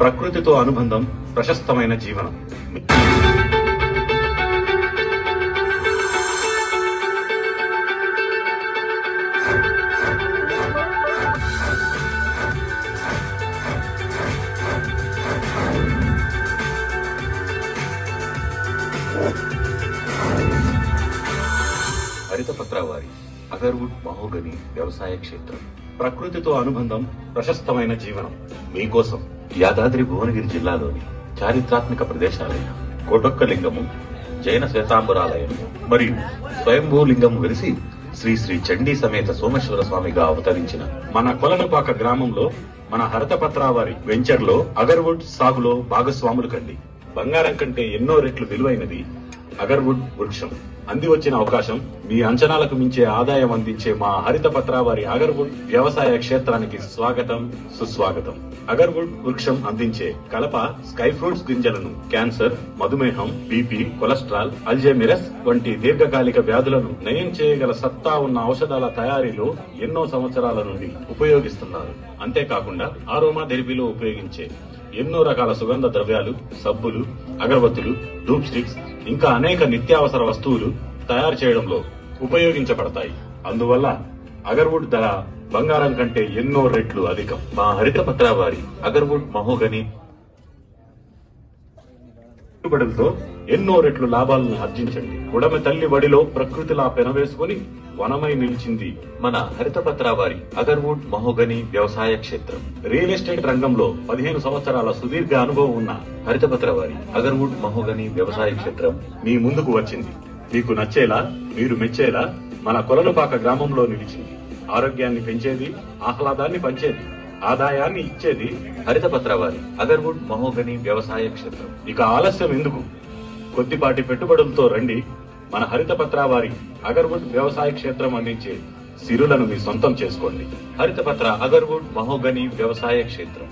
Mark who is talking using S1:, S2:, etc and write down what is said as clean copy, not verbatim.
S1: ప్రకృతితో అనుబంధం, ప్రశస్తమైన జీవనం. హరితపత్రవారి అగర్వుడ్ మహోగని వ్యవసాయ క్షేత్రం. ప్రకృతితో అనుబంధం, ప్రశస్తమైన జీవనం మీకోసం. యాదాద్రి భువనగిరి జిల్లాలోని చారిత్రాత్మక ప్రదేశాలైన కోటొక్కలింగము, జైన శ్వేతాంబరాలయం మరియు స్వయంభూలింగం వెలిసి శ్రీ శ్రీ చండీ సమేత సోమేశ్వర స్వామిగా అవతరించిన మన కొలనుపాక గ్రామంలో మన హరితపత్రవారి వెంచర్ లో అగర్వుడ్ సాగులో భాగస్వాములు కండి. బంగారం కంటే ఎన్నో రెట్లు విలువైనది అగర్వుడ్ వృక్షం. అంది వచ్చిన అవకాశం, మీ అంచనాలకు మించే ఆదాయం అందించే మా హరితపత్రవారి అగర్వుడ్ వ్యవసాయ క్షేత్రానికి స్వాగతం, సుస్వాగతం. అగర్వుడ్ వృక్షం అందించే కలప, స్కై ఫ్రూట్స్ గింజలను క్యాన్సర్, మధుమేహం, బీపీ, కొలెస్ట్రాల్, అల్జైమరస్ వంటి దీర్ఘకాలిక వ్యాధులను నయం చేయగల సత్తా ఉన్న ఔషధాల తయారీలో ఎన్నో సంవత్సరాల నుండి ఉపయోగిస్తున్నారు. అంతేకాకుండా ఆరోమా థెరపీలో ఉపయోగించే ఎన్నో రకాల సుగంధ ద్రవ్యాలు, సబ్బులు, అగరబత్తులు, ధూప్ స్టిక్స్ ఇంకా అనేక నిత్యావసర వస్తువులు తయారు చేయడంలో ఉపయోగించబడతాయి. అందువల్ల అగర్వుడ్ ధర బంగారం కంటే ఎన్నో రెట్లు అధికం. మా హరితపత్రవారి అగర్వుడ్ మహోగని పెట్టుబడులతో ఎన్నో రెట్లు లాభాలను ఆర్జించండి. ఉడమి తల్లి వడిలో ప్రకృతిలా పెనవేసుకుని వనమై నిలిచింది మన హరితపత్రవారి అగర్వుడ్ మహోగని వ్యవసాయ క్షేత్రం. రియల్ ఎస్టేట్ రంగంలో 15 సంవత్సరాల సుదీర్ఘ అనుభవం ఉన్న హరితపత్రవారి అగర్వుడ్ మహోగని వ్యవసాయ క్షేత్రం మీ ముందుకు వచ్చింది. మీకు నచ్చేలా, మీరు మెచ్చేలా మన కొలనుపాక గ్రామంలో నిలిచింది. ఆరోగ్యాన్ని పెంచేది, ఆహ్లాదాన్ని పంచేది, ఆదాయాన్ని ఇచ్చేది హరితపత్రవారి అగర్వుడ్ మహోగని వ్యవసాయ క్షేత్రం. ఇక ఆలస్యం ఎందుకు? కొద్దిపాటి పెట్టుబడులతో రండి. మన హరితపత్రవారి అగర్వుడ్ వ్యవసాయ క్షేత్రం అందించే సిరులను మీ సొంతం చేసుకోండి. హరితపత్ర అగర్వుడ్ మహోగని వ్యవసాయ క్షేత్రం.